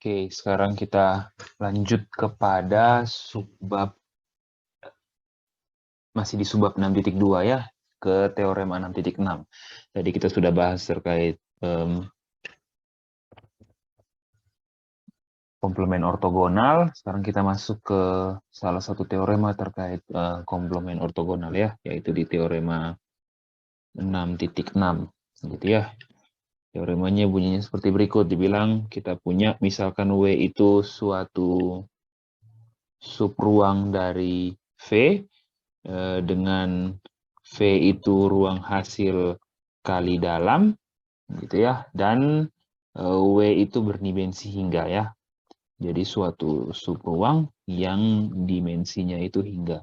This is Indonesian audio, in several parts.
Oke, sekarang kita lanjut kepada subbab, masih di subbab 6.2 ya, ke teorema 6.6. Tadi kita sudah bahas terkait komplement ortogonal. Sekarang kita masuk ke salah satu teorema terkait komplement ortogonal ya, yaitu di teorema 6.6 gitu ya. Teoremanya bunyinya seperti berikut. Dibilang kita punya misalkan W itu suatu subruang dari V, dengan V itu ruang hasil kali dalam gitu ya, dan W itu berdimensi hingga ya. Jadi suatu subruang yang dimensinya itu hingga.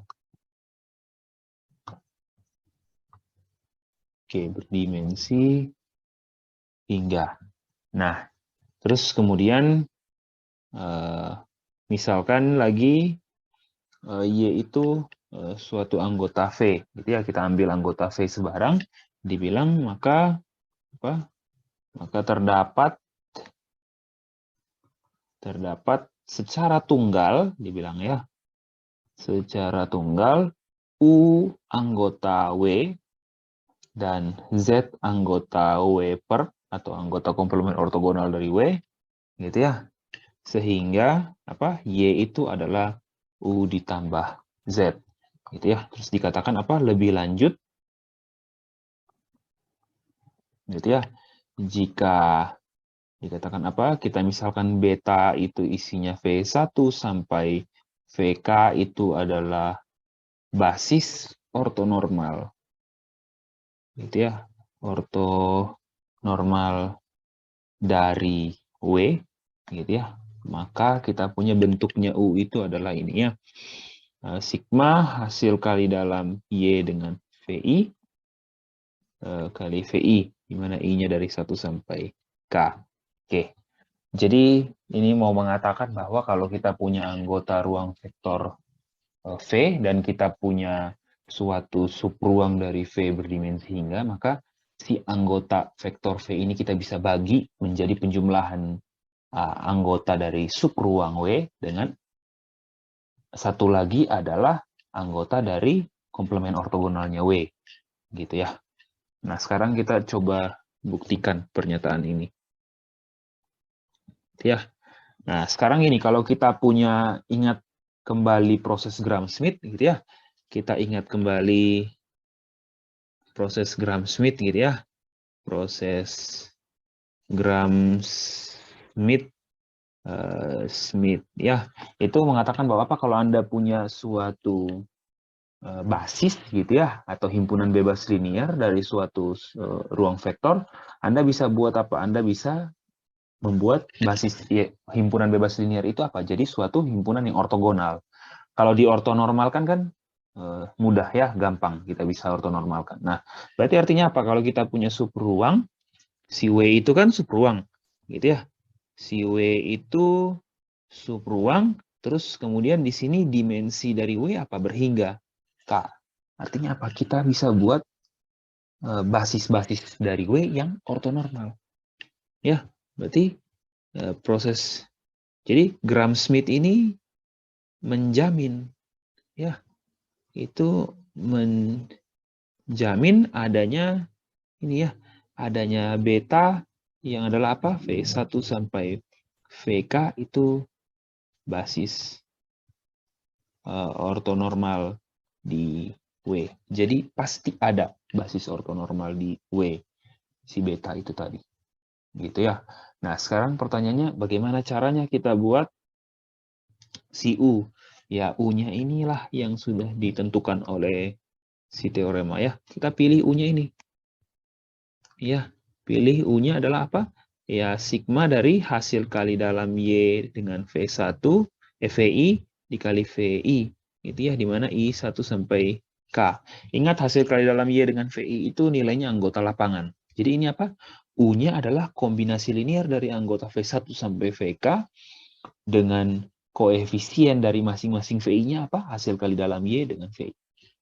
Oke, berdimensi hingga. Nah, terus kemudian misalkan lagi Y itu suatu anggota V, gitu ya. Kita ambil anggota V sebarang, dibilang maka apa? Maka terdapat secara tunggal, dibilang ya, secara tunggal U anggota W dan Z anggota W per atau anggota komplement ortogonal dari W, gitu ya. Sehingga apa? Y itu adalah U ditambah Z, gitu ya. Terus dikatakan apa? Lebih lanjut, gitu ya. Jika dikatakan apa? Kita misalkan beta itu isinya V1 sampai VK itu adalah basis ortonormal. Gitu ya. Ortonormal dari W, gitu ya. Maka kita punya bentuknya U itu adalah ini ya. Sigma hasil kali dalam Y dengan VI kali VI, di mana I-nya dari 1 sampai K. Oke. Jadi ini mau mengatakan bahwa kalau kita punya anggota ruang vektor V dan kita punya suatu subruang dari V berdimensi hingga, maka si anggota vektor V ini kita bisa bagi menjadi penjumlahan anggota dari subruang W dengan satu lagi adalah anggota dari komplement ortogonalnya W, gitu ya. Nah, sekarang kita coba buktikan pernyataan ini. Ya. Nah, sekarang ini kalau kita punya ingat kembali proses Gram-Schmidt gitu ya. Kita ingat kembali proses Gram-Schmidt gitu ya. Proses Gram-Schmidt ya. Itu mengatakan bahwa apa kalau Anda punya suatu basis gitu ya, atau himpunan bebas linier dari suatu ruang vektor, Anda bisa buat apa? Anda bisa membuat basis himpunan bebas linier itu apa? Jadi suatu himpunan yang ortogonal. Kalau di ortonormalkan kan mudah ya, gampang kita bisa ortonormalkan. Nah, berarti artinya apa? Kalau kita punya subruang, si W itu kan subruang, gitu ya. Si W itu subruang, terus kemudian di sini dimensi dari W apa? Berhingga K. Artinya apa? Kita bisa buat basis-basis dari W yang ortonormal. Ya, berarti proses. Jadi Gram-Schmidt ini menjamin, ya, itu menjamin adanya ini ya, adanya beta yang adalah apa? V1 sampai VK itu basis ortonormal di W. Jadi pasti ada basis ortonormal di W, si beta itu tadi. Gitu ya. Nah, sekarang pertanyaannya bagaimana caranya kita buat si U? Ya, U-nya inilah yang sudah ditentukan oleh si teorema ya. Kita pilih U-nya ini. Ya, pilih U-nya adalah apa? Ya, sigma dari hasil kali dalam Y dengan V1, VI dikali VI. Itu ya, di mana I1 sampai K. Ingat hasil kali dalam Y dengan VI itu nilainya anggota lapangan. Jadi ini apa? U-nya adalah kombinasi linear dari anggota V1 sampai VK dengan koefisien dari masing-masing VI-nya apa? Hasil kali dalam Y dengan VI.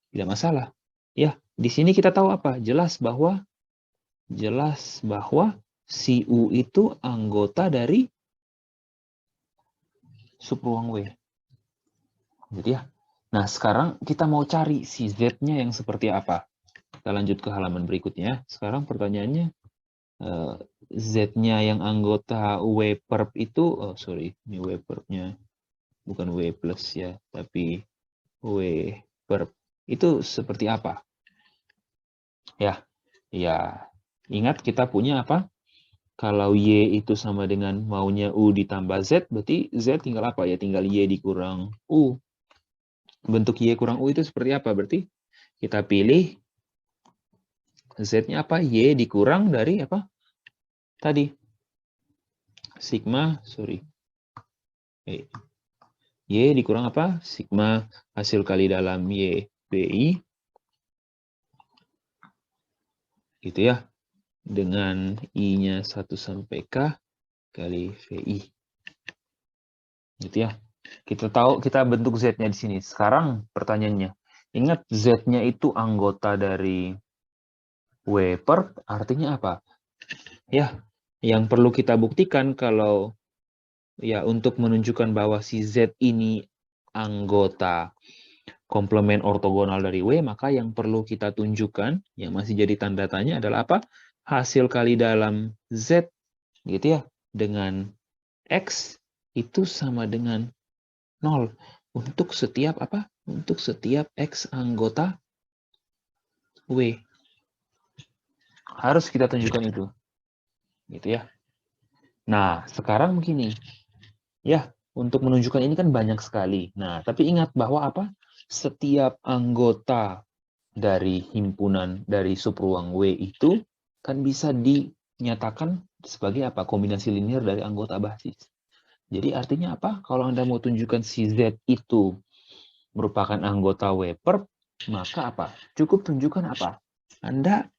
Tidak masalah. Ya, di sini kita tahu apa? Jelas bahwa si U itu anggota dari subruang W. Gitu ya. Nah, sekarang kita mau cari si Z-nya yang seperti apa. Kita lanjut ke halaman berikutnya. Sekarang pertanyaannya, Z-nya yang anggota W perp itu, oh sorry, ini W perp-nya bukan W plus ya, tapi W perp itu seperti apa? Ya, ingat kita punya apa? Kalau Y itu sama dengan maunya U ditambah Z, berarti Z tinggal apa ya? Tinggal Y dikurang U. Bentuk Y kurang U itu seperti apa? Berarti kita pilih Z-nya apa? Y dikurang dari apa? Tadi. Sigma, sorry. Y dikurang apa? Sigma hasil kali dalam Y, BI. Gitu ya. Dengan I-nya 1 sampai K kali VI. Gitu ya. Kita tahu, kita bentuk Z-nya di sini. Sekarang pertanyaannya. Ingat Z-nya itu anggota dari W perp, artinya apa? Ya, yang perlu kita buktikan kalau ya untuk menunjukkan bahwa si Z ini anggota komplement ortogonal dari W, maka yang perlu kita tunjukkan, yang masih jadi tanda tanya adalah apa? Hasil kali dalam Z, gitu ya, dengan X itu sama dengan 0. Untuk setiap apa? Untuk setiap X anggota W. Harus kita tunjukkan itu. Gitu ya. Nah, sekarang begini. Ya, untuk menunjukkan ini kan banyak sekali. Nah, tapi ingat bahwa apa? Setiap anggota dari himpunan dari subruang W itu kan bisa dinyatakan sebagai apa? Kombinasi linear dari anggota basis. Jadi artinya apa? Kalau Anda mau tunjukkan si Z itu merupakan anggota W perp, maka apa? Cukup tunjukkan apa? Anda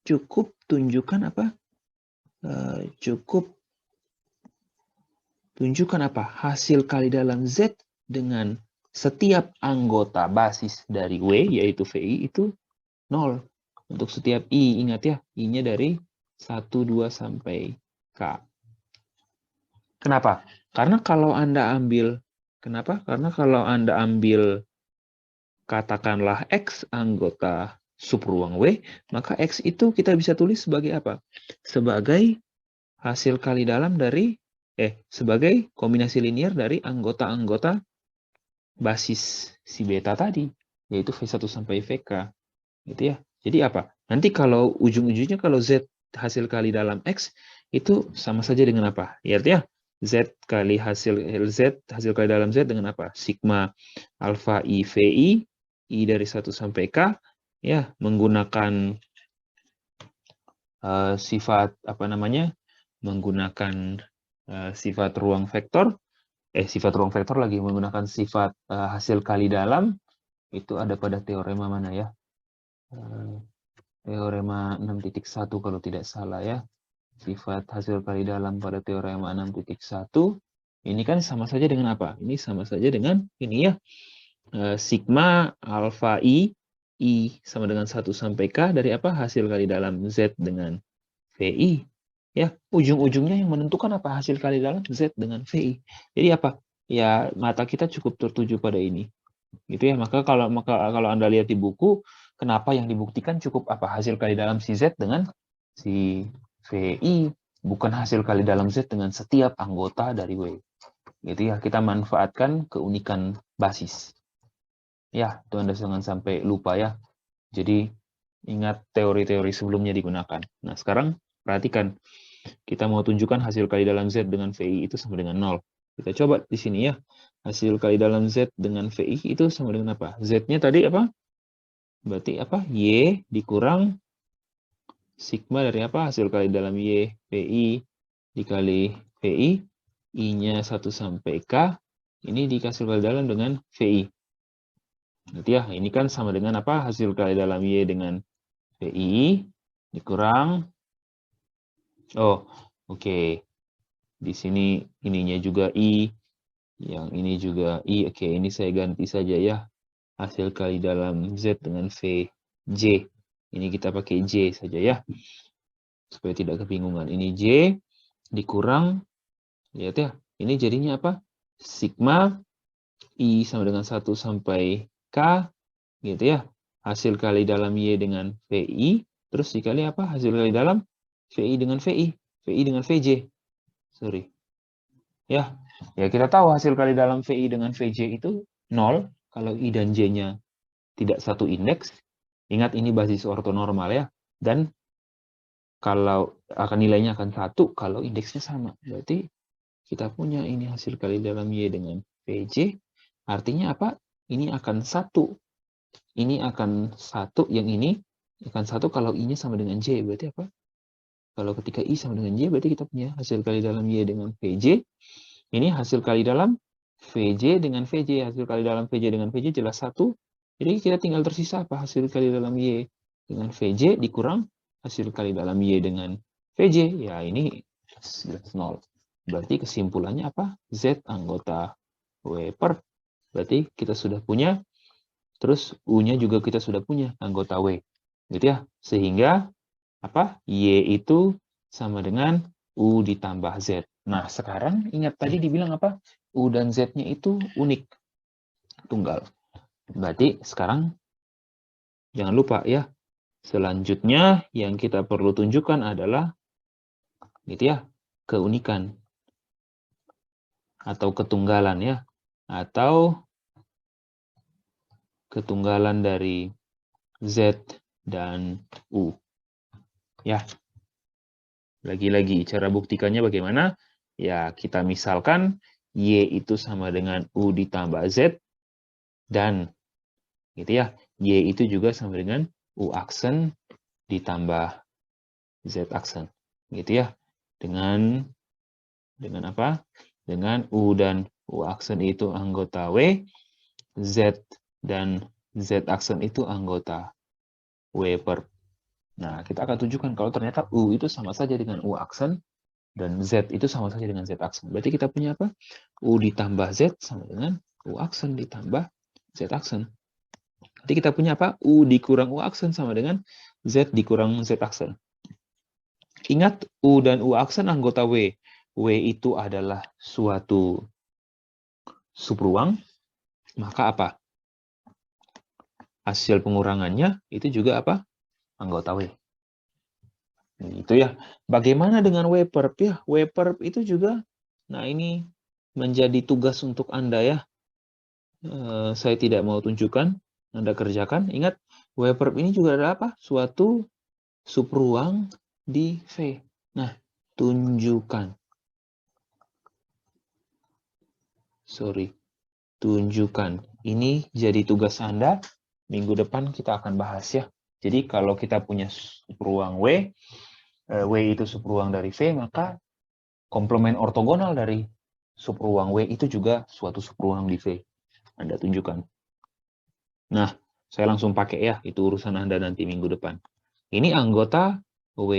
cukup tunjukkan apa? Cukup tunjukkan apa? Hasil kali dalam Z dengan setiap anggota basis dari W, yaitu VI, itu 0. Untuk setiap I, ingat ya, I-nya dari 1, 2, sampai K. Kenapa? Karena kalau Anda ambil, kenapa? Karena kalau Anda ambil, katakanlah X anggota subruang W, maka X itu kita bisa tulis sebagai apa? Sebagai hasil kali dalam dari, sebagai kombinasi linear dari anggota-anggota basis si beta tadi, yaitu V1 sampai VK. Gitu ya. Jadi apa? Nanti kalau ujung-ujungnya kalau Z hasil kali dalam X, itu sama saja dengan apa? Ya, artinya Z kali hasil kali dalam Z dengan apa? Sigma alpha I VI, I dari 1 sampai K, ya, menggunakan sifat apa namanya? Menggunakan sifat ruang vektor, lagi menggunakan sifat hasil kali dalam, itu ada pada teorema mana ya? Teorema 6.1 kalau tidak salah ya. Sifat hasil kali dalam pada teorema 6.1 ini kan sama saja dengan apa? Ini sama saja dengan ini ya. Sigma alpha I sama dengan 1 sampai K dari apa? Hasil kali dalam Z dengan VI. Ya, ujung-ujungnya yang menentukan apa? Hasil kali dalam Z dengan VI. Jadi apa? Ya, mata kita cukup tertuju pada ini. Gitu ya. Maka kalau Anda lihat di buku, kenapa yang dibuktikan cukup apa? Hasil kali dalam si Z dengan si VI, bukan hasil kali dalam Z dengan setiap anggota dari W. Gitu ya, kita manfaatkan keunikan basis. Ya, itu Anda jangan sampai lupa ya. Jadi, ingat teori-teori sebelumnya digunakan. Nah, sekarang perhatikan. Kita mau tunjukkan hasil kali dalam Z dengan VI itu sama dengan 0. Kita coba di sini ya. Hasil kali dalam Z dengan VI itu sama dengan apa? Z-nya tadi apa? Berarti apa? Y dikurang sigma dari apa? Hasil kali dalam Y, VI dikali VI. I-nya 1 sampai K. Ini dikasih kali dalam dengan VI. Berarti ya, ini kan sama dengan apa? Hasil kali dalam Y dengan VI dikurang. Oh, oke. Di sini ininya juga I. Yang ini juga I. Oke, ini saya ganti saja ya. Hasil kali dalam Z dengan VJ. Ini kita pakai J saja ya. Supaya tidak kebingungan. Ini J dikurang. Lihat ya. Ini jadinya apa? sigma I sama dengan 1 sampai K, gitu ya. Hasil kali dalam Y dengan VI, terus dikali apa? Hasil kali dalam VI dengan VI, VI dengan VJ. Sorry. Ya, kita tahu hasil kali dalam VI dengan VJ itu 0, kalau I dan J-nya tidak satu indeks. Ingat ini basis ortonormal ya. Dan kalau nilainya akan 1 kalau indeksnya sama. Berarti kita punya ini hasil kali dalam Y dengan VJ. Artinya apa? Ini akan 1. Ini akan 1, yang ini akan 1 kalau I-nya sama dengan J. Berarti apa? Kalau ketika I sama dengan J, berarti kita punya hasil kali dalam Y dengan VJ. Ini hasil kali dalam VJ dengan VJ. Hasil kali dalam VJ dengan VJ jelas 1. Jadi kita tinggal tersisa apa? Hasil kali dalam Y dengan VJ dikurang hasil kali dalam Y dengan VJ. Ya, ini jelas 0. Berarti kesimpulannya apa? Z anggota W per. Berarti kita sudah punya, terus U-nya juga kita sudah punya, anggota W. Gitu ya. Sehingga apa? Y itu sama dengan U ditambah Z. Nah, sekarang ingat tadi dibilang apa? U dan Z-nya itu unik. Tunggal. Berarti sekarang jangan lupa ya. Selanjutnya yang kita perlu tunjukkan adalah gitu ya, keunikan atau ketunggalan ya, atau ketunggalan dari Z dan U. Ya. Lagi-lagi cara buktikannya bagaimana? Ya, kita misalkan Y itu sama dengan U ditambah Z dan gitu ya. Y itu juga sama dengan U aksen ditambah Z aksen. Gitu ya. Dengan apa? Dengan U dan U aksen itu anggota W, Z dan Z aksen itu anggota W per. Nah, kita akan tunjukkan kalau ternyata U itu sama saja dengan U aksen dan Z itu sama saja dengan Z aksen. Berarti kita punya apa? U ditambah Z sama dengan U aksen ditambah Z aksen. Jadi kita punya apa? U dikurang U aksen sama dengan Z dikurang Z aksen. Ingat, U dan U aksen anggota W. W itu adalah suatu subruang, maka apa? Hasil pengurangannya itu juga apa? Anggota W. Itu ya. Bagaimana dengan W perp ya? W perp itu juga, nah ini menjadi tugas untuk Anda ya. Saya tidak mau tunjukkan, Anda kerjakan. Ingat, W perp ini juga adalah apa? Suatu subruang di V. Nah, tunjukkan. Tunjukkan. Ini jadi tugas Anda. Minggu depan kita akan bahas ya. Jadi kalau kita punya subruang W, W itu subruang dari V, maka komplement ortogonal dari subruang W itu juga suatu subruang di V. Anda tunjukkan. Nah, saya langsung pakai ya, itu urusan Anda nanti minggu depan. Ini anggota W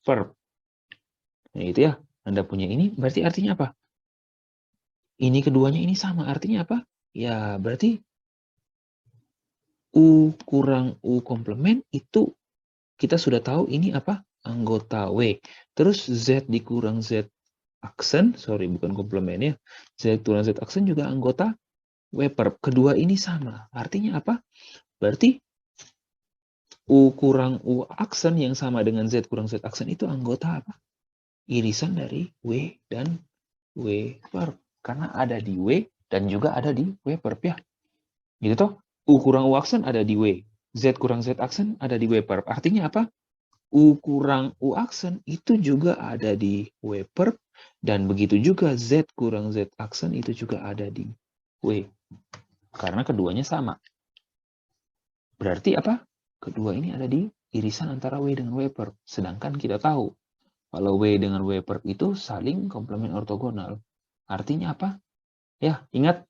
verb. Nah, itu ya, Anda punya ini, berarti artinya apa? Ini keduanya ini sama, artinya apa? Ya, berarti U kurang U komplement itu kita sudah tahu ini apa? Anggota W. Terus Z dikurang Z aksen, sorry bukan komplement ya. Z kurang Z aksen juga anggota W verb. Kedua ini sama. Artinya apa? Berarti U kurang U aksen yang sama dengan Z kurang Z aksen itu anggota apa? Irisan dari W dan W verb. Karena ada di W dan juga ada di W verb ya. Gitu toh? U kurang U aksen ada di W. Z kurang Z aksen ada di W verb. Artinya apa? U kurang U aksen itu juga ada di W verb. Dan begitu juga Z kurang Z aksen itu juga ada di W. Karena keduanya sama. Berarti apa? Kedua ini ada di irisan antara W dengan W verb. Sedangkan kita tahu, kalau W dengan W verb itu saling komplement ortogonal. Artinya apa? Ya, ingat,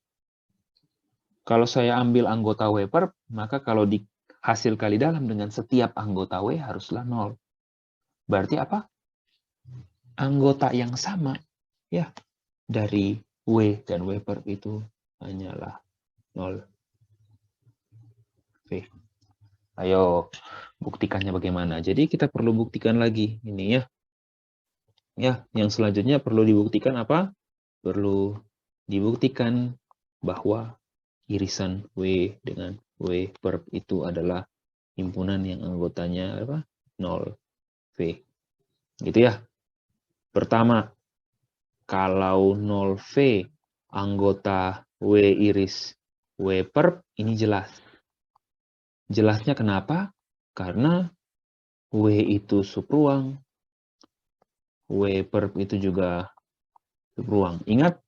kalau saya ambil anggota W verb, maka kalau di hasil kali dalam dengan setiap anggota W haruslah 0. Berarti apa? Anggota yang sama ya dari W dan W verb itu hanyalah 0. Oke. Ayo buktikannya bagaimana. Jadi kita perlu buktikan lagi ini ya. Ya, yang selanjutnya perlu dibuktikan apa? Perlu dibuktikan bahwa irisan W dengan W perp itu adalah himpunan yang anggotanya apa? 0V. Gitu ya. Pertama, kalau 0V anggota W iris W perp, ini jelas. Jelasnya kenapa? Karena W itu subruang, W perp itu juga subruang. Ingat,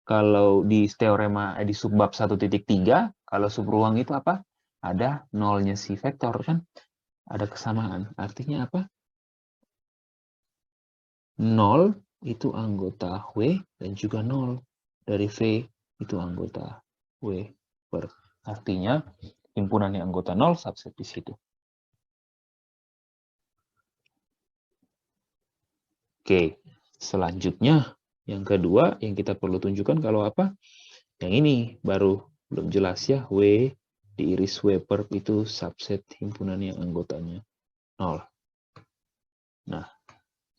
kalau di teorema di subbab 1.3, kalau subruang itu apa? Ada nolnya si vektor kan? Ada kesamaan. Artinya apa? 0 itu anggota W dan juga 0 dari V itu anggota W perp. Artinya himpunan yang anggota 0 subset di situ. Oke, selanjutnya yang kedua yang kita perlu tunjukkan kalau apa? Yang ini baru belum jelas ya, W diiris W perp itu subset himpunan yang anggotanya 0. Nah,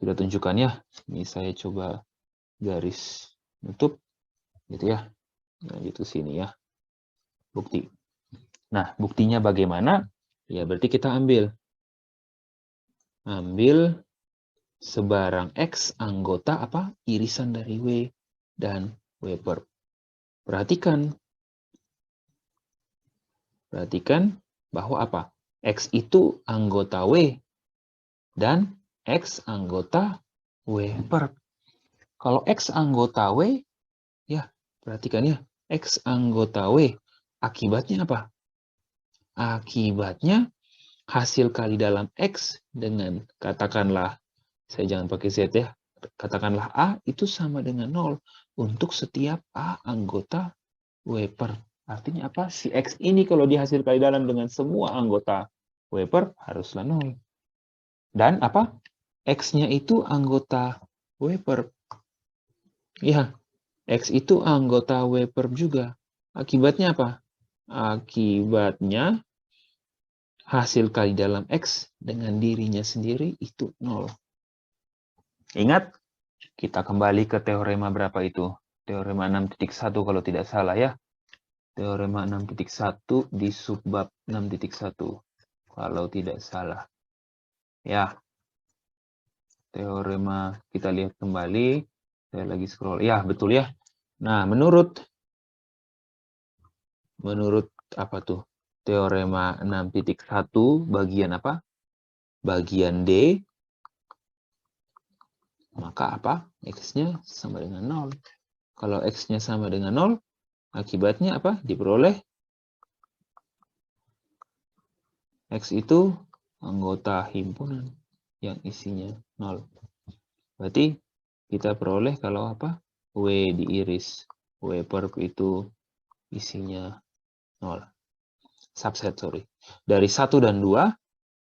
kita tunjukkan ya. Ini saya coba garis nutup gitu ya. Nah, gitu sini ya. Bukti. Nah, buktinya bagaimana? Ya, berarti kita ambil sebarang X anggota apa? Irisan dari W dan W perp. Perhatikan bahwa apa? X itu anggota W dan X anggota W perp. Kalau X anggota W, ya perhatikan ya, X anggota W, akibatnya apa? Akibatnya hasil kali dalam X dengan katakanlah, saya jangan pakai Z ya, katakanlah A itu sama dengan 0 untuk setiap A anggota W perp. Artinya apa? Si X ini kalau dihasil kali dalam dengan semua anggota W perp haruslah 0. Dan apa? X-nya itu anggota W perp. Ya, X itu anggota W perp juga. Akibatnya apa? Akibatnya hasil kali dalam X dengan dirinya sendiri itu 0. Ingat, kita kembali ke teorema berapa itu? Teorema 6.1 kalau tidak salah ya. Teorema 6.1 di subbab 6.1 kalau tidak salah. Ya. Teorema kita lihat kembali. Saya lagi scroll. Ya, betul ya. Nah, menurut apa tuh? Teorema 6.1 bagian apa? Bagian D. Maka apa? X-nya sama dengan 0. Kalau X-nya sama dengan 0, akibatnya apa? Diperoleh X itu anggota himpunan yang isinya 0. Berarti kita peroleh kalau apa? W diiris W perp itu isinya 0. Subset, sorry. Dari 1 dan 2,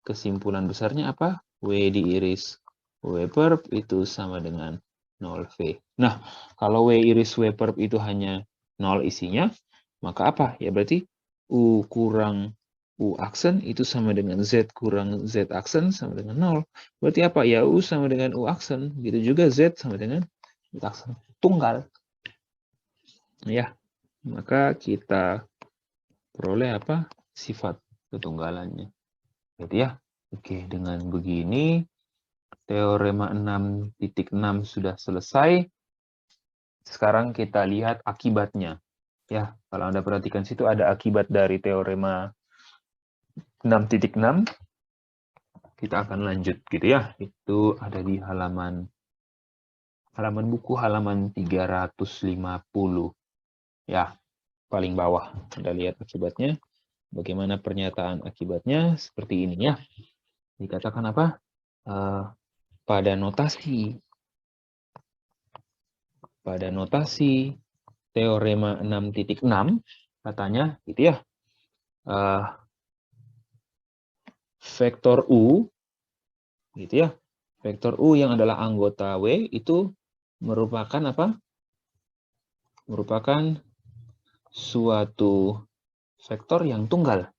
kesimpulan besarnya apa? W diiris W perp itu sama dengan 0V. Nah, kalau W iris W perp itu hanya 0 isinya, maka apa? Ya berarti U kurang U aksen itu sama dengan Z kurang Z aksen sama dengan 0. Berarti apa? Ya U sama dengan U aksen. Gitu juga Z sama dengan Z aksen. Tunggal. Ya, maka kita peroleh apa? Sifat ketunggalannya. Gitu ya. Oke, dengan begini teorema 6.6 sudah selesai. Sekarang kita lihat akibatnya. Ya, kalau Anda perhatikan situ ada akibat dari teorema 6.6. Kita akan lanjut gitu ya. Itu ada di halaman buku halaman 350. Ya, paling bawah. Anda lihat akibatnya. Bagaimana pernyataan akibatnya seperti ini ya. Dikatakan apa? Pada notasi teorema 6.6 katanya gitu ya. Vektor U gitu ya. Vektor U yang adalah anggota W itu merupakan apa? Merupakan suatu vektor yang tunggal.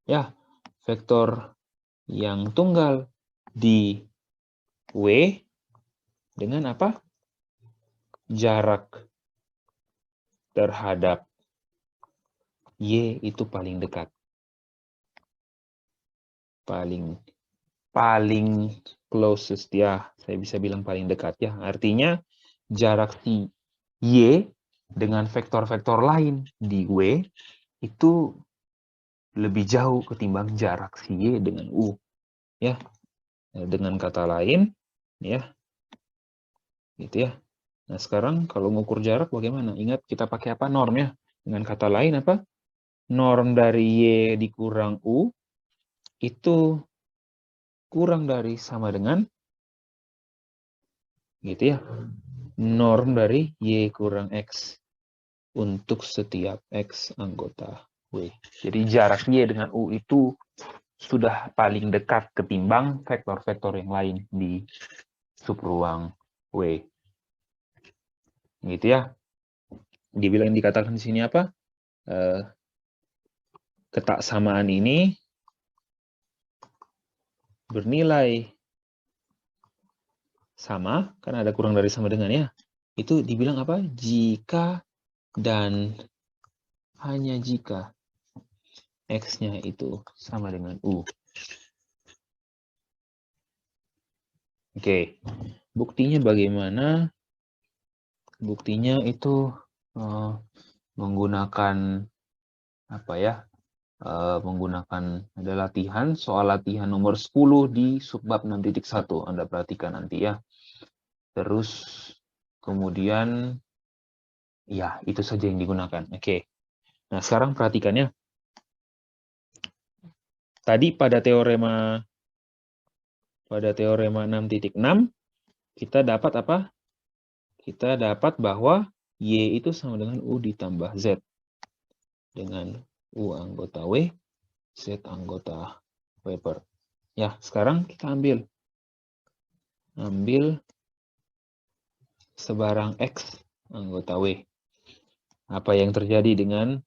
Ya, vektor yang tunggal di W dengan apa? Jarak terhadap Y itu paling dekat. Paling closest ya, saya bisa bilang paling dekat ya. Artinya jarak si Y dengan vektor-vektor lain di W itu lebih jauh ketimbang jarak si Y dengan U. Ya. Dengan kata lain, ya. Gitu ya. Nah, sekarang kalau mengukur jarak bagaimana? Ingat kita pakai apa? Norm ya. Dengan kata lain apa? Norm dari Y dikurang U itu kurang dari sama dengan gitu ya. Norm dari Y kurang X untuk setiap X anggota W. Jadi jarak Y dengan U itu sudah paling dekat ketimbang vektor-vektor yang lain di subruang W. Gitu ya. Dibilang dikatakan di sini apa? Ketaksamaan ini bernilai sama, kan ada kurang dari sama dengan ya. Itu dibilang apa? Jika dan hanya jika X-nya itu sama dengan U. Oke, buktinya bagaimana? Buktinya itu menggunakan apa ya? Menggunakan ada latihan, soal latihan nomor 10 di subbab 6.1. Anda perhatikan nanti ya. Terus kemudian ya, itu saja yang digunakan. Oke. Nah, sekarang perhatikan ya. Tadi pada teorema 6.6 kita dapat apa? Kita dapat bahwa Y itu sama dengan U ditambah Z. Dengan U anggota W, Z anggota W per. Ya, sekarang kita ambil sebarang X anggota W. Apa yang terjadi dengan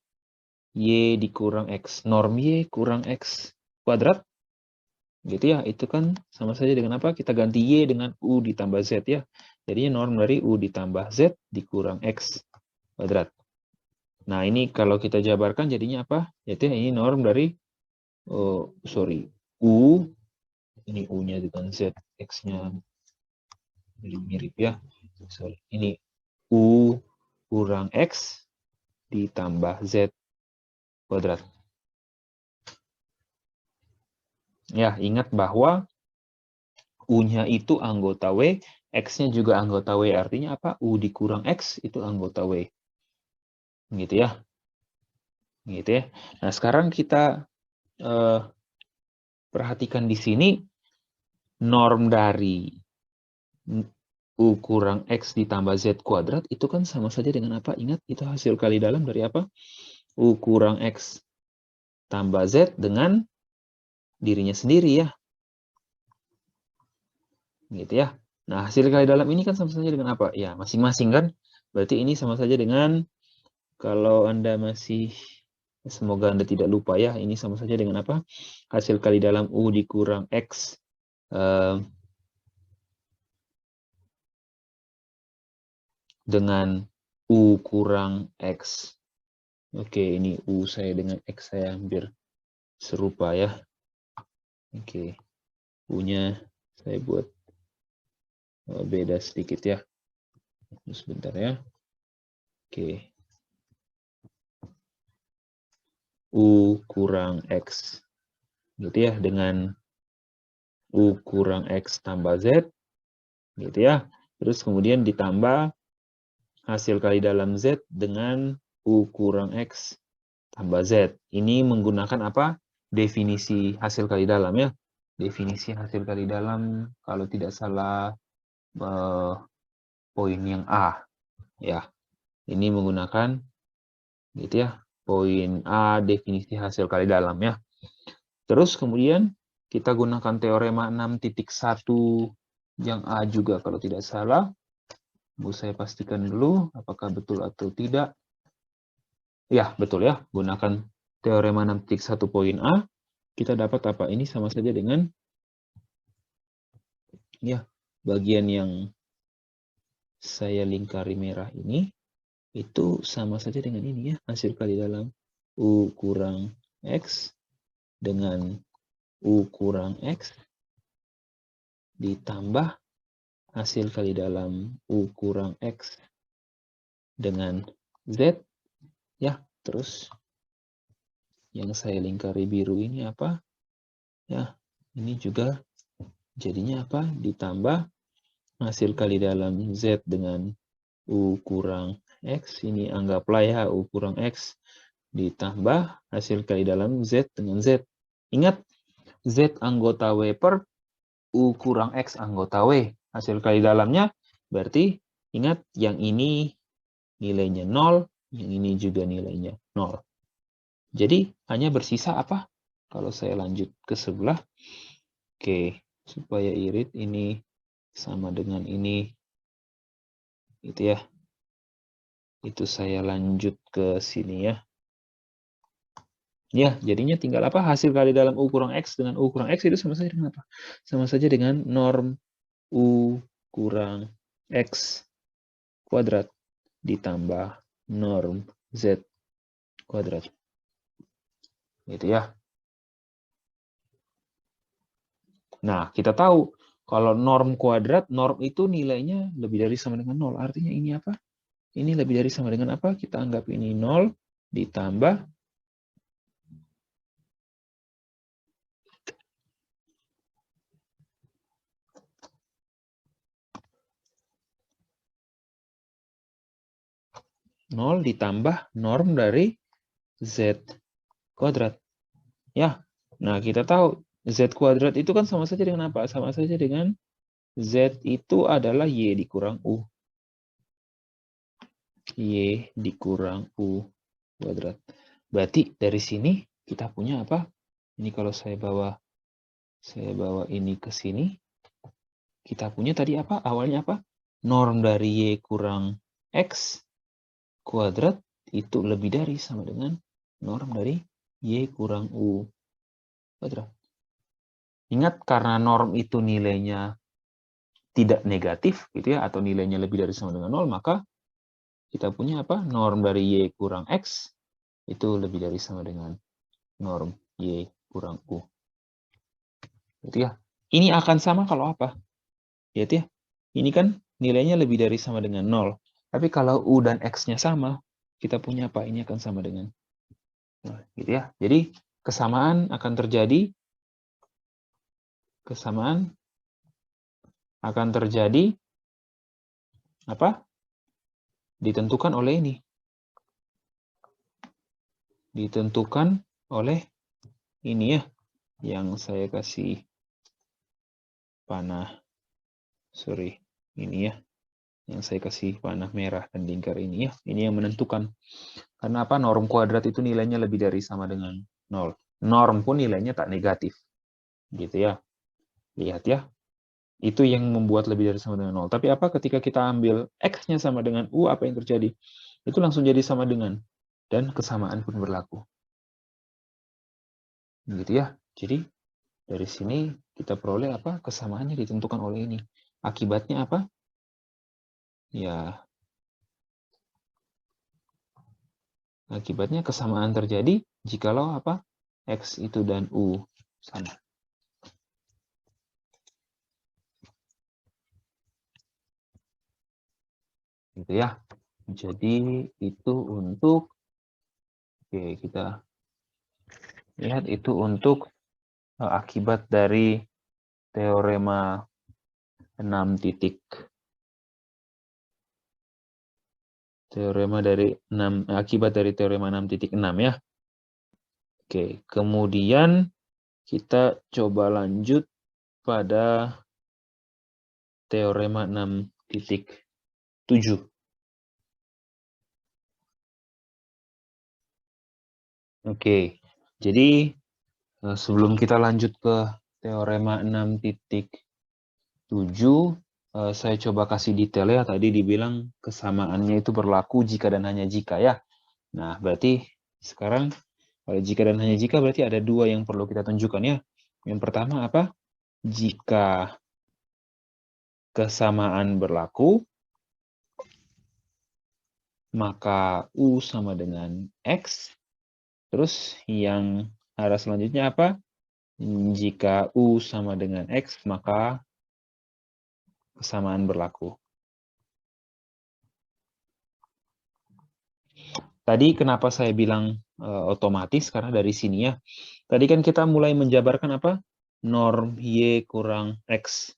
Y dikurang X? Norm Y kurang X kuadrat. Gitu ya, itu kan sama saja dengan apa? Kita ganti Y dengan U ditambah Z ya. Jadinya norm dari U ditambah Z dikurang X kuadrat. Nah, ini kalau kita jabarkan jadinya apa? Yaitu ini norm dari, U, ini U-nya dengan Z, X-nya mirip ya. Sorry, ini U kurang X ditambah Z kuadrat. Ya, ingat bahwa U-nya itu anggota W, X-nya juga anggota W. Artinya apa? U dikurang X itu anggota W. Gitu ya. Gitu ya. Nah, sekarang kita perhatikan di sini norm dari U kurang X ditambah Z kuadrat itu kan sama saja dengan apa? Ingat, itu hasil kali dalam dari apa? U kurang X tambah Z dengan dirinya sendiri ya. Gitu ya. Nah, hasil kali dalam ini kan sama saja dengan apa? Ya, masing-masing kan. Berarti ini sama saja dengan, kalau Anda masih, semoga Anda tidak lupa ya, ini sama saja dengan apa? Hasil kali dalam U dikurang X dengan U kurang X. Oke, ini U saya dengan X saya hampir serupa ya. Oke, U-nya saya buat beda sedikit ya. Sebentar ya. Oke. U kurang X. Gitu ya, dengan U kurang X tambah Z. Gitu ya. Terus kemudian ditambah hasil kali dalam Z dengan U kurang X tambah Z. Ini menggunakan apa? Definisi hasil kali dalam ya. Definisi hasil kali dalam kalau tidak salah poin yang A ya. Ini menggunakan gitu ya. Poin A definisi hasil kali dalam ya. Terus kemudian kita gunakan teorema 6.1 yang A juga kalau tidak salah. Saya pastikan dulu apakah betul atau tidak. Ya, betul ya. Gunakan teorema 6.1 poin A. Kita dapat apa? Ini sama saja dengan ya, bagian yang saya lingkari merah ini. itu sama saja dengan ini ya, hasil kali dalam U kurang X dengan U kurang X ditambah hasil kali dalam U kurang X dengan Z ya. Terus yang saya lingkari biru ini apa? Ya, ini juga jadinya apa? Ditambah hasil kali dalam Z dengan U kurang X, ini anggaplah ya U kurang X, ditambah hasil kali dalam Z dengan Z. Ingat, Z anggota W per U kurang X anggota W. Hasil kali dalamnya berarti ingat yang ini nilainya 0, yang ini juga nilainya 0. Jadi hanya bersisa apa? Kalau saya lanjut ke sebelah, oke, supaya irit ini sama dengan ini, gitu ya. Itu saya lanjut ke sini ya. Ya, jadinya tinggal apa? Hasil kali dalam U kurang X dengan U kurang X itu sama saja dengan apa? Sama saja dengan norm U kurang X kuadrat ditambah norm Z kuadrat. Gitu ya. Nah, kita tahu kalau norm kuadrat, norm itu nilainya lebih dari sama dengan 0. Artinya ini apa? Ini lebih dari sama dengan apa? Kita anggap ini 0 ditambah norm dari Z kuadrat. Ya, nah kita tahu Z kuadrat itu kan sama saja dengan apa? Sama saja dengan Z itu adalah Y dikurang U. Y dikurang U kuadrat. Berarti dari sini kita punya apa? Ini kalau saya bawa ini ke sini. Kita punya tadi apa? Awalnya apa? Norm dari Y kurang X kuadrat itu lebih dari sama dengan norm dari Y kurang U kuadrat. Ingat, karena norm itu nilainya tidak negatif, gitu ya, atau nilainya lebih dari sama dengan 0, maka kita punya apa? Norm dari Y kurang X itu lebih dari sama dengan norm Y kurang U. Gitu ya. Ini akan sama kalau apa? Lihat ya. Ini kan nilainya lebih dari sama dengan 0. Tapi kalau U dan X-nya sama, kita punya apa? Ini akan sama dengan 0. Gitu ya. Jadi kesamaan akan terjadi. Kesamaan akan terjadi apa? Ditentukan oleh ini. Ditentukan oleh ini ya, yang saya kasih panah, ini ya, yang saya kasih panah merah dan lingkar ini ya, ini yang menentukan. Karena apa? Norm kuadrat itu nilainya lebih dari sama dengan 0. Norm pun nilainya tak negatif. Gitu ya. Lihat ya. Itu yang membuat lebih dari sama dengan 0. Tapi apa ketika kita ambil X-nya sama dengan U, apa yang terjadi? Itu langsung jadi sama dengan. Dan kesamaan pun berlaku. Gitu ya. Jadi dari sini kita peroleh apa? Kesamaannya ditentukan oleh ini. Akibatnya apa? Ya, akibatnya kesamaan terjadi jikalau apa? X itu dan U sama. Gitu ya. Jadi itu untuk, oke, kita lihat itu untuk akibat dari teorema 6 titik. Teorema dari 6, akibat dari teorema 6.6 ya. Oke, kemudian kita coba lanjut pada teorema 6.7. Oke, jadi sebelum kita lanjut ke teorema 6.7, saya coba kasih detail ya. Tadi dibilang kesamaannya itu berlaku jika dan hanya jika ya. Nah, berarti sekarang kalau jika dan hanya jika berarti ada dua yang perlu kita tunjukkan ya. Yang pertama apa? Jika kesamaan berlaku, maka U sama dengan X. Terus yang arah selanjutnya apa? Jika U sama dengan X, maka kesamaan berlaku. Tadi kenapa saya bilang otomatis? Karena dari sini ya. Tadi kan kita mulai menjabarkan apa? Norm Y kurang X.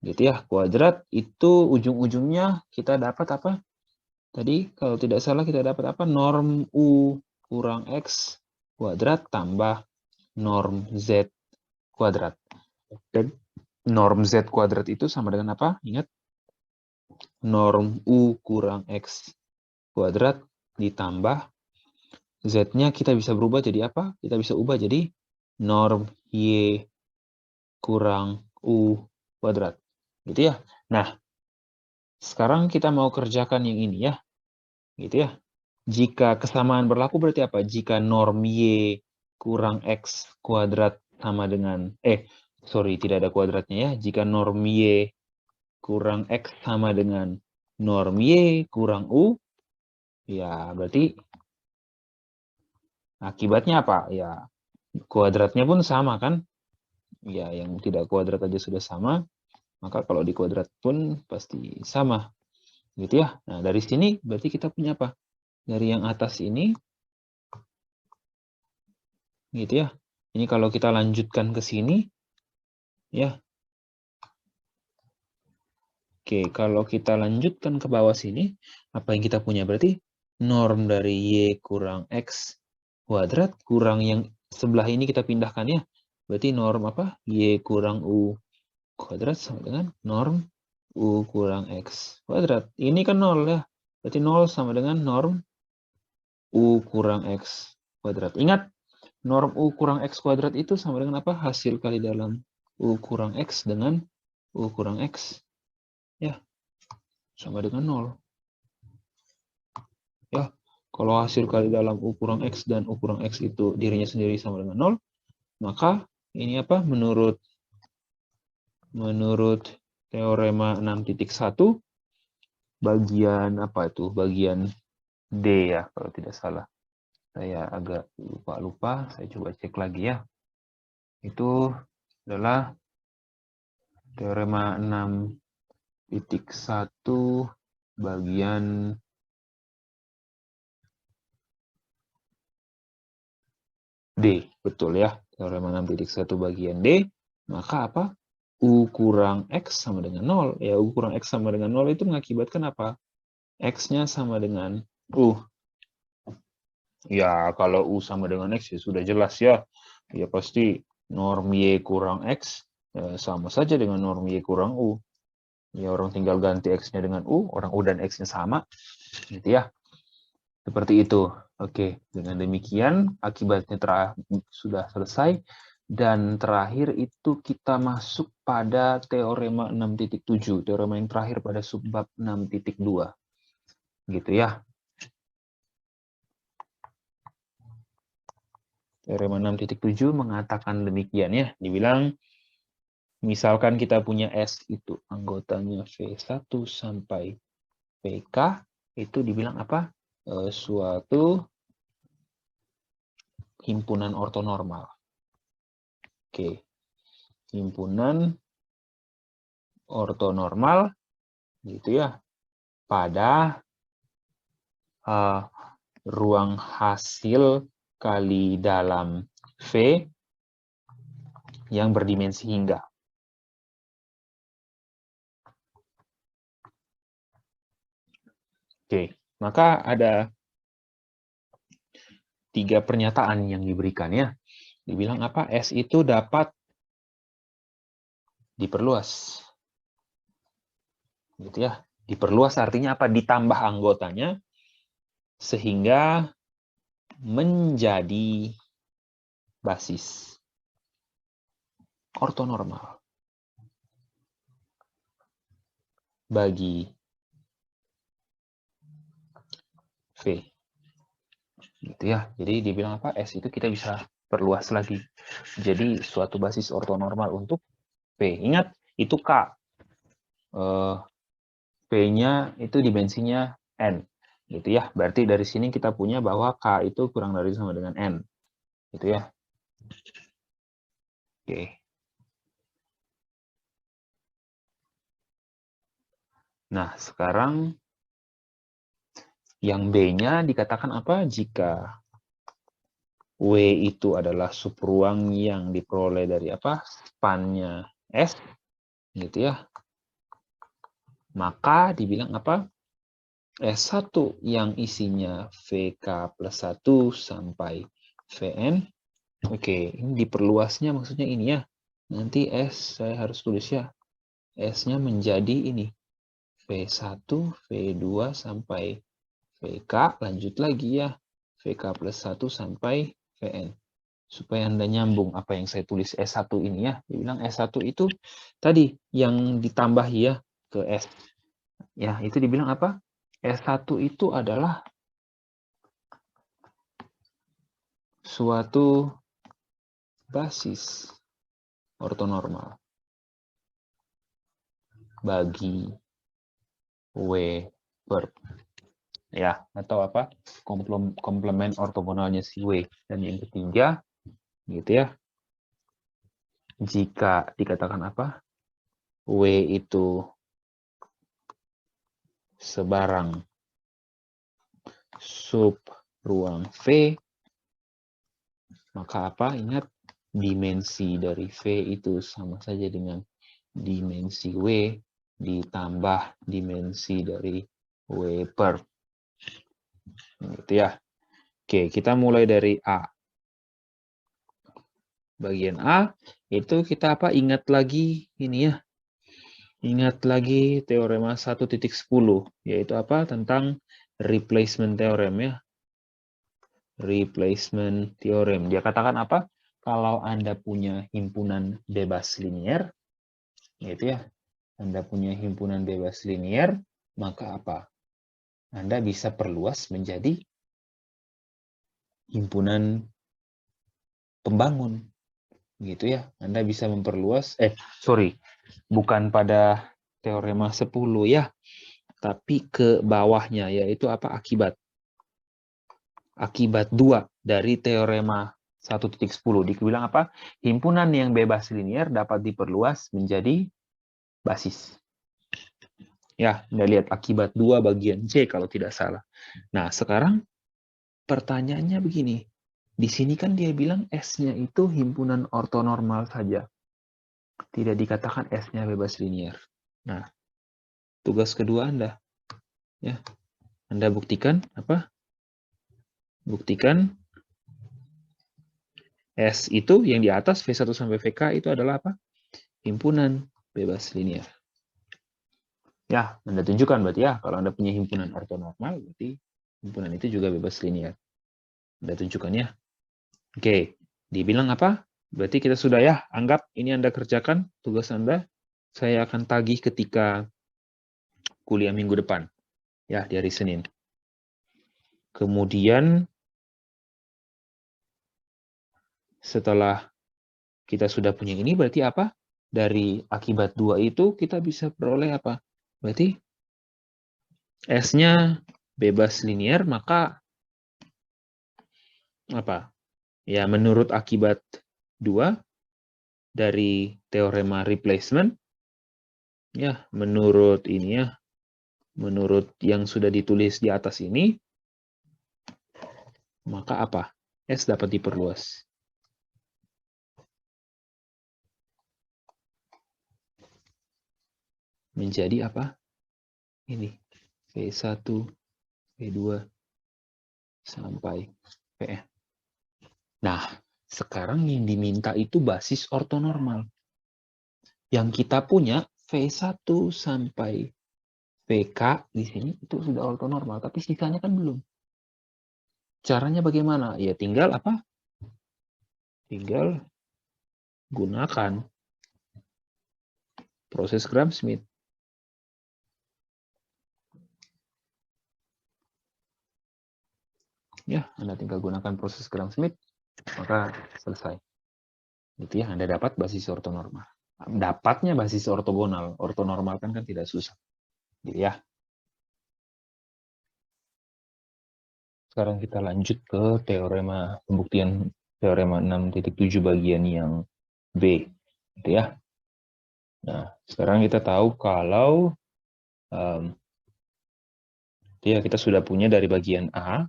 Gitu ya, kuadrat itu ujung-ujungnya kita dapat apa? Tadi kalau tidak salah kita dapat apa? Norm U kurang X kuadrat tambah norm Z kuadrat. Dan norm Z kuadrat itu sama dengan apa? Ingat, norm U kurang X kuadrat ditambah Z-nya kita bisa berubah jadi apa? Kita bisa ubah jadi norm Y kurang U kuadrat. Gitu ya. Nah, sekarang kita mau kerjakan yang ini ya. Gitu ya. Jika kesamaan berlaku berarti apa? Jika norm Y kurang X kuadrat sama dengan, tidak ada kuadratnya ya. Jika norm Y kurang X sama dengan norm Y kurang U, ya berarti akibatnya apa? Ya, kuadratnya pun sama kan? Ya, yang tidak kuadrat aja sudah sama, maka kalau di kuadrat pun pasti sama. Gitu ya. Nah, dari sini berarti kita punya apa? Dari yang atas ini, gitu ya. Ini kalau kita lanjutkan ke sini, ya. Oke, kalau kita lanjutkan ke bawah sini, apa yang kita punya? Berarti norm dari Y kurang X kuadrat kurang yang sebelah ini kita pindahkan ya. Berarti norm apa? Y kurang U kuadrat sama dengan norm U kurang X kuadrat. Ini kan 0 ya. Berarti 0 sama dengan norm U kurang X kuadrat. Ingat, norm U kurang X kuadrat itu sama dengan apa? Hasil kali dalam U kurang X dengan U kurang X. Ya, sama dengan 0. Ya, kalau hasil kali dalam U kurang X dan U kurang X itu dirinya sendiri sama dengan 0, maka ini apa? Menurut teorema 6.1, bagian apa itu? Bagian D ya, kalau tidak salah. Saya agak lupa, saya coba cek lagi ya. Itu adalah teorema 6.1 bagian D, betul ya. Teorema 6.1 bagian D, maka apa? U kurang X sama dengan 0. Ya, U kurang X sama dengan 0 itu mengakibatkan apa? X-nya sama dengan U. Ya, kalau U sama dengan X ya sudah jelas ya. Ya pasti norm Y kurang X sama saja dengan norm Y kurang U. Ya, orang tinggal ganti X-nya dengan U, orang U dan X-nya sama. Gitu ya. Seperti itu. Oke, dengan demikian akibatnya sudah selesai. Dan terakhir itu kita masuk pada teorema 6.7. Teorema yang terakhir pada subbab 6.2. Gitu ya. Teorema 6.7 mengatakan demikian ya. Dibilang, misalkan kita punya S itu anggotanya V1 sampai PK, itu dibilang apa? Suatu himpunan ortonormal. Oke. Himpunan ortonormal gitu ya. Pada ruang hasil kali dalam V yang berdimensi hingga. Oke, maka ada 3 pernyataan yang diberikan ya. Dibilang apa? S itu dapat diperluas. Gitu ya. Diperluas artinya apa? Ditambah anggotanya sehingga menjadi basis ortonormal bagi V. Gitu ya. Jadi dibilang apa? S itu kita bisa perluas lagi. Jadi suatu basis ortonormal untuk P. Ingat, itu K. P-nya itu dimensinya N. Gitu ya. Berarti dari sini kita punya bahwa K itu kurang dari sama dengan N. Gitu ya. Oke. Nah, sekarang yang B-nya dikatakan apa? Jika W itu adalah subruang yang diperoleh dari apa? Spannya S, gitu ya. Maka dibilang apa? S1 yang isinya VK plus 1 sampai Vn. Oke, ini diperluasnya maksudnya ini ya. Nanti S saya harus tulis ya. S-nya menjadi ini. V1, V2 sampai VK, lanjut lagi ya. VK plus 1 sampai Vn. Supaya Anda nyambung apa yang saya tulis S1 ini ya. Dibilang S1 itu tadi yang ditambah ya ke S. Ya, itu dibilang apa? S1 itu adalah suatu basis ortonormal bagi W verb. Ya, atau apa? Komplement ortogonalnya si W. Dan yang ketiga, gitu ya. Jika dikatakan apa? W itu sebarang sub ruang V, maka apa? Ingat, dimensi dari V itu sama saja dengan dimensi W ditambah dimensi dari W per. Gitu ya. Oke, kita mulai dari A. Bagian A, itu kita apa? Ingat lagi ini ya. Ingat lagi teorema 1.10, yaitu apa? Tentang replacement theorem ya. Replacement theorem. Dia katakan apa? Kalau Anda punya himpunan bebas linier, gitu ya. Anda punya himpunan bebas linier, maka apa? Anda bisa perluas menjadi himpunan pembangun. Gitu ya. Anda bisa memperluas, bukan pada teorema 10 ya, tapi ke bawahnya, yaitu apa? Akibat 2 dari teorema 1.10. Dibilang apa? Himpunan yang bebas linier dapat diperluas menjadi basis. Ya, Anda lihat akibat 2 bagian C kalau tidak salah. Nah, sekarang pertanyaannya begini. Di sini kan dia bilang S-nya itu himpunan ortonormal saja. Tidak dikatakan S-nya bebas linier. Nah, tugas kedua Anda. Ya, Anda buktikan apa? Buktikan S itu yang di atas V1 sampai VK itu adalah apa? Himpunan bebas linier. Ya, Anda tunjukkan berarti ya, kalau Anda punya himpunan ortonormal, berarti himpunan itu juga bebas linier. Anda tunjukkan ya. Oke, dibilang apa? Berarti kita sudah ya, anggap ini Anda kerjakan tugas Anda. Saya akan tagih ketika kuliah minggu depan. Ya, di hari Senin. Kemudian, setelah kita sudah punya ini, berarti apa? Dari akibat 2 itu, kita bisa peroleh apa? Berarti S-nya bebas linier, maka apa? Ya, menurut akibat 2 dari teorema replacement, ya, menurut ini ya, menurut yang sudah ditulis di atas ini, maka apa? S dapat diperluas. Menjadi apa? Ini, V1, V2, sampai Vn. Nah, sekarang yang diminta itu basis ortonormal. Yang kita punya V1 sampai VK di sini itu sudah ortonormal, tapi sisanya kan belum. Caranya bagaimana? Ya tinggal apa? Tinggal gunakan proses Gram-Schmidt. Ya, Anda tinggal gunakan proses Gram-Schmidt, maka selesai. Gitu ya, Anda dapat basis ortonormal. Dapatnya basis ortogonal. Ortonormal kan tidak susah. Gitu ya. Sekarang kita lanjut ke teorema pembuktian teorema 6.7 bagian yang B, gitu ya. Nah, sekarang kita tahu kalau ya kita sudah punya dari bagian A,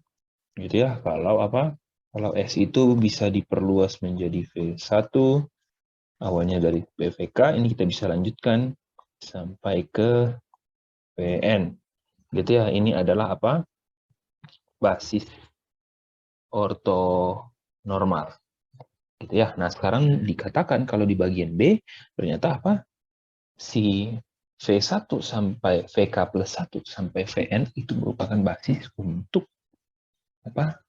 gitu ya. Kalau apa? Kalau S itu bisa diperluas menjadi V1, awalnya dari VVK, ini kita bisa lanjutkan sampai ke Vn. Gitu ya, ini adalah apa? Basis ortonormal. Gitu ya. Nah, sekarang dikatakan kalau di bagian B, ternyata apa? Si V1 sampai VK plus 1 sampai Vn itu merupakan basis untuk apa?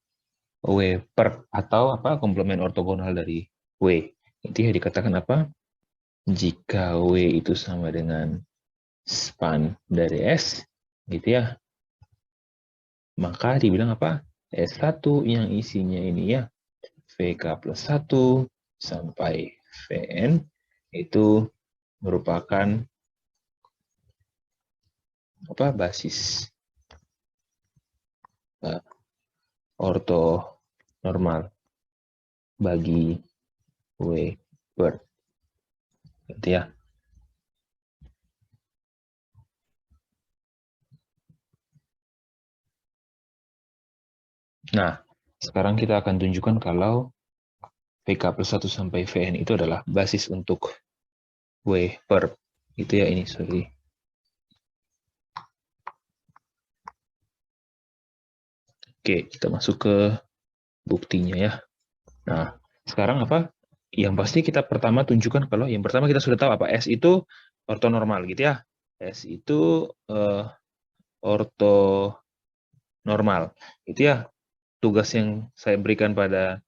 W per atau apa komplement ortogonal dari W. Itu ya dikatakan apa? Jika W itu sama dengan span dari S, gitu ya, maka dibilang apa? S1 yang isinya ini ya, VK plus 1 sampai Vn itu merupakan apa? Basis ortonormal bagi W per. Gitu ya. Nah, sekarang kita akan tunjukkan kalau VK plus 1 sampai Vn itu adalah basis untuk W per. Itu ya ini, sorry. Oke, kita masuk ke buktinya ya. Nah, sekarang apa? Yang pasti kita pertama tunjukkan kalau yang pertama kita sudah tahu apa S itu ortonormal gitu ya. S itu ortonormal. Itu ya tugas yang saya berikan pada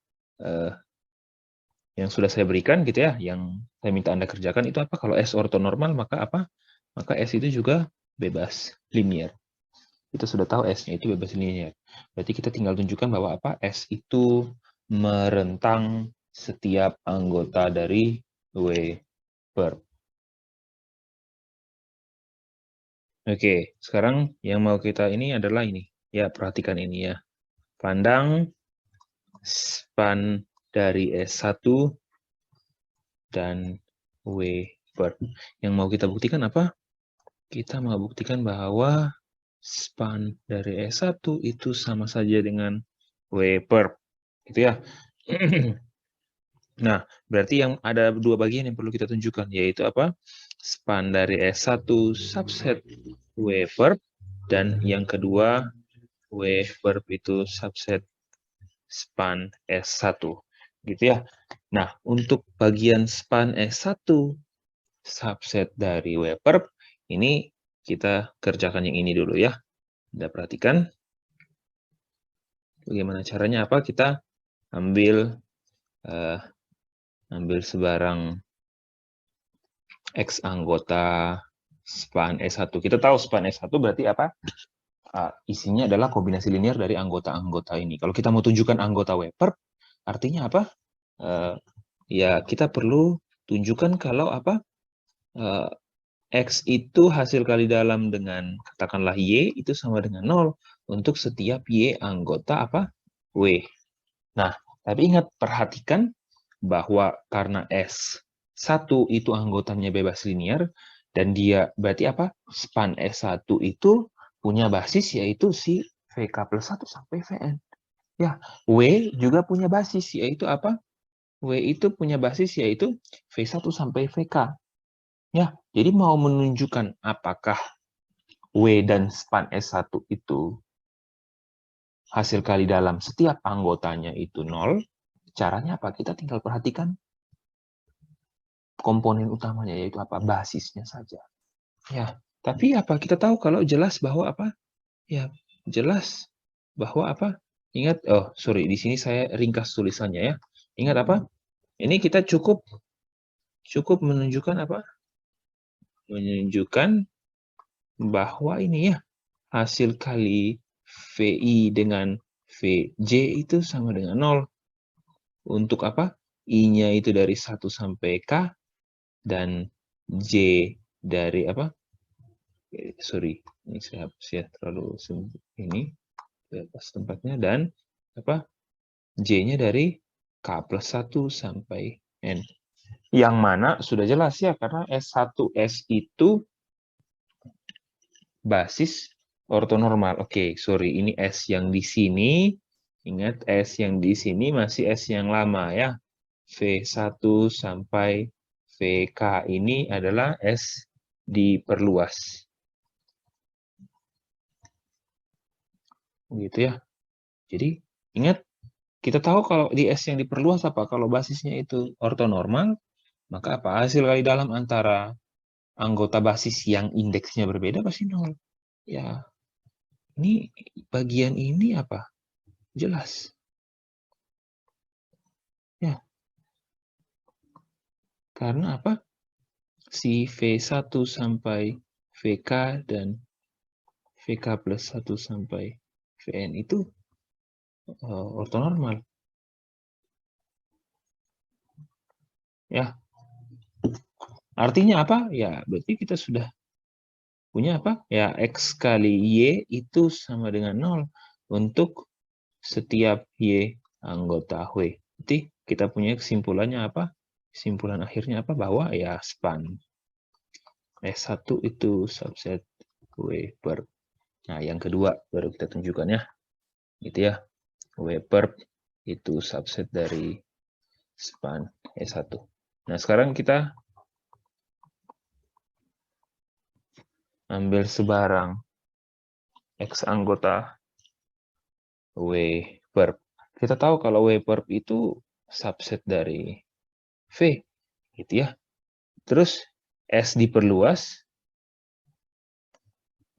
yang sudah saya berikan gitu ya, yang saya minta Anda kerjakan itu apa? Kalau S ortonormal maka apa? Maka S itu juga bebas linear. Kita sudah tahu S-nya itu bebas linear. Berarti kita tinggal tunjukkan bahwa apa? S itu merentang setiap anggota dari W per. Oke, sekarang yang mau kita ini adalah ini. Ya, perhatikan ini ya. Pandang span dari S1 dan W per. Yang mau kita buktikan apa? Kita mau buktikan bahwa span dari S1 itu sama saja dengan W per. Gitu ya. Nah, berarti yang ada dua bagian yang perlu kita tunjukkan, yaitu apa? Span dari S1 subset W per, dan yang kedua W per itu subset span S1. Gitu ya. Nah, untuk bagian span S1 subset dari W per, ini kita kerjakan yang ini dulu ya. Anda perhatikan. Bagaimana caranya? Apa? Kita ambil sebarang X anggota span S1. Kita tahu span S1 berarti apa? Isinya adalah kombinasi linear dari anggota-anggota ini. Kalau kita mau tunjukkan anggota W per, artinya apa? Ya, kita perlu tunjukkan kalau apa? X itu hasil kali dalam dengan katakanlah Y itu sama dengan 0 untuk setiap Y anggota apa? W. Nah, tapi ingat, perhatikan bahwa karena S1 itu anggotanya bebas linear, dan dia berarti apa? Span S1 itu punya basis yaitu si VK plus 1 sampai Vn. Ya, W juga punya basis yaitu apa? W itu punya basis yaitu V1 sampai VK. Ya, jadi mau menunjukkan apakah W dan span S1 itu hasil kali dalam setiap anggotanya itu 0, caranya apa? Kita tinggal perhatikan komponen utamanya, yaitu apa? Basisnya saja. Ya, tapi apa? Kita tahu kalau jelas bahwa apa? Ya, jelas bahwa apa? Ingat, oh sorry, di sini saya ringkas tulisannya ya. Ingat apa? Ini kita cukup menunjukkan apa? Menunjukkan bahwa ini ya, hasil kali VI dengan VJ itu sama dengan 0. Untuk apa? I-nya itu dari 1 sampai K, dan J dari apa? Sorry, ini saya hapus ya, terlalu ini. atas tempatnya, dan apa? J-nya dari K plus 1 sampai N. Yang mana sudah jelas ya, karena S1S itu basis ortonormal. Oke, sorry, ini S yang di sini. Ingat, S yang di sini masih S yang lama ya. V1 sampai VK ini adalah S diperluas. Gitu ya. Jadi, ingat, kita tahu kalau di S yang diperluas apa? Kalau basisnya itu ortonormal, maka apa? Hasil kali dalam antara anggota basis yang indeksnya berbeda pasti 0. Ya, ini bagian ini apa? Jelas. Ya. Karena apa? Si V1 sampai VK dan VK plus 1 sampai VN itu ortonormal. Ya. Artinya apa? Ya, berarti kita sudah punya apa? Ya, X kali Y itu sama dengan 0 untuk setiap Y anggota W. Berarti kita punya kesimpulannya apa? Kesimpulan akhirnya apa? Bahwa ya span S1 itu subset W per. Nah, yang kedua baru kita tunjukkan ya. Gitu ya. W per itu subset dari span S1. Nah, sekarang kita ambil sebarang X anggota W per. Kita tahu kalau W per itu subset dari V, gitu ya. Terus S diperluas,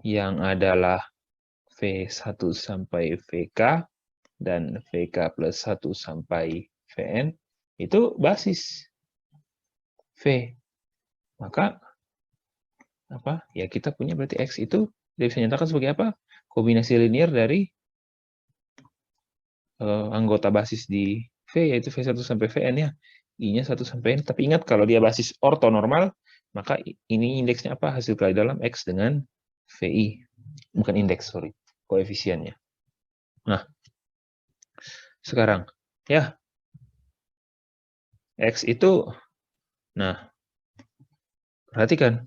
yang adalah V1 sampai VK, dan VK plus 1 sampai VN, itu basis V. Maka, apa? Ya kita punya berarti X itu bisa nyatakan sebagai apa? Kombinasi linear dari anggota basis di V, yaitu V1 sampai Vn ya. I-nya 1 sampai N. Tapi ingat, kalau dia basis ortonormal, maka ini indeksnya apa? Hasil kali dalam X dengan VI. Bukan indeks, sorry. Koefisiennya. Nah, sekarang, ya. X itu, nah, perhatikan.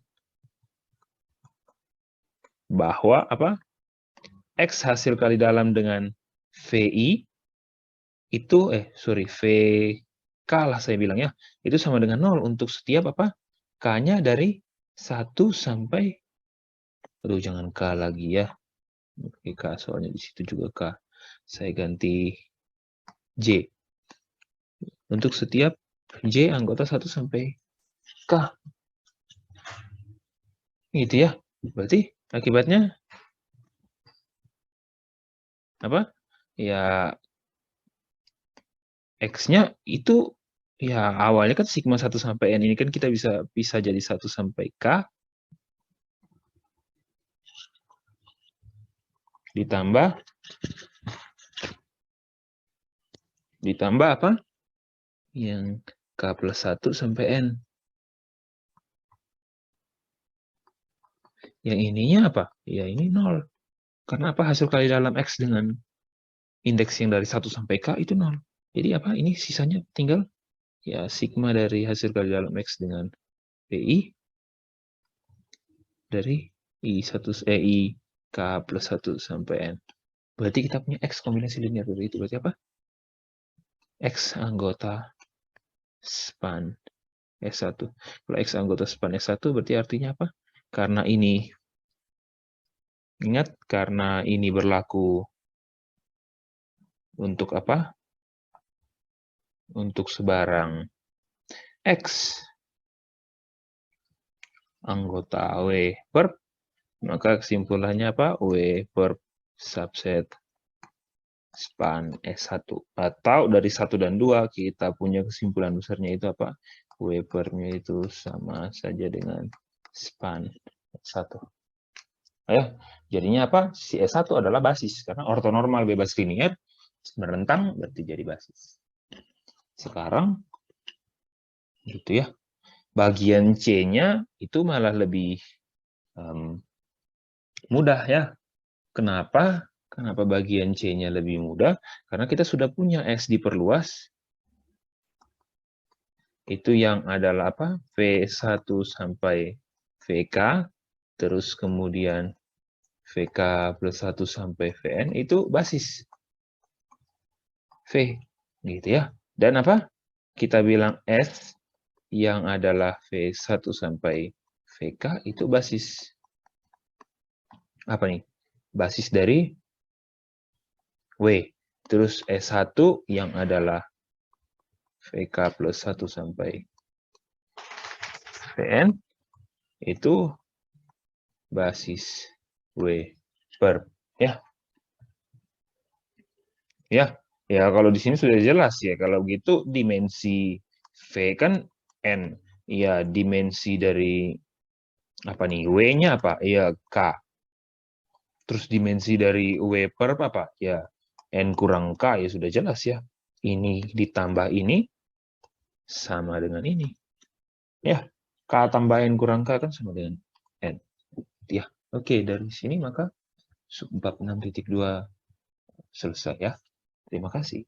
Bahwa apa? X hasil kali dalam dengan VI, itu, VK lah saya bilang ya. Itu sama dengan 0 untuk setiap apa? K-nya dari 1 sampai, aduh jangan K lagi ya. Oke, K, soalnya di situ juga K. Saya ganti J. Untuk setiap J anggota 1 sampai K. Gitu ya. Berarti akibatnya apa? Ya, X-nya itu ya awalnya kan sigma 1 sampai N ini kan kita bisa jadi 1 sampai K ditambah apa? Yang K plus 1 sampai N. Yang ininya apa? Ya ini 0. Karena apa? Hasil kali dalam X dengan indeks yang dari 1 sampai K itu 0. Jadi apa? Ini sisanya tinggal ya sigma dari hasil kali dalam X dengan PI dari I K plus 1 sampai N. Berarti kita punya X kombinasi linear dari itu. Berarti apa? X anggota span S1. Kalau X anggota span S1 berarti artinya apa? Karena ini, ingat, karena ini berlaku untuk apa? Untuk sebarang X anggota W per, maka kesimpulannya apa? W per subset span S1. Atau dari 1 dan 2 kita punya kesimpulan besarnya itu apa? W per-nya itu sama saja dengan span S1. Ayo, jadinya apa? Si S1 adalah basis karena ortonormal bebas linear merentang berarti jadi basis. Sekarang gitu ya. Bagian C-nya itu malah lebih mudah ya. Kenapa? Kenapa bagian C-nya lebih mudah? Karena kita sudah punya S diperluas. Itu yang adalah apa? V1 sampai VK, terus kemudian VK plus 1 sampai Vn, itu basis V. Gitu ya. Dan apa? Kita bilang S yang adalah V1 sampai VK, itu basis. Apa nih? Basis dari W. Terus S1 yang adalah VK plus 1 sampai Vn, itu basis W per. Ya. Ya. Ya, kalau di sini sudah jelas ya. Kalau gitu dimensi V kan N. Ya, dimensi dari apa nih? W-nya apa? Ya, K. Terus dimensi dari W per apa? Ya, N kurang K, ya sudah jelas ya. Ini ditambah ini sama dengan ini. Ya, K tambah N kurang K kan sama dengan N. Ya, oke. Dari sini maka subbab 6.2 selesai ya. Terima kasih.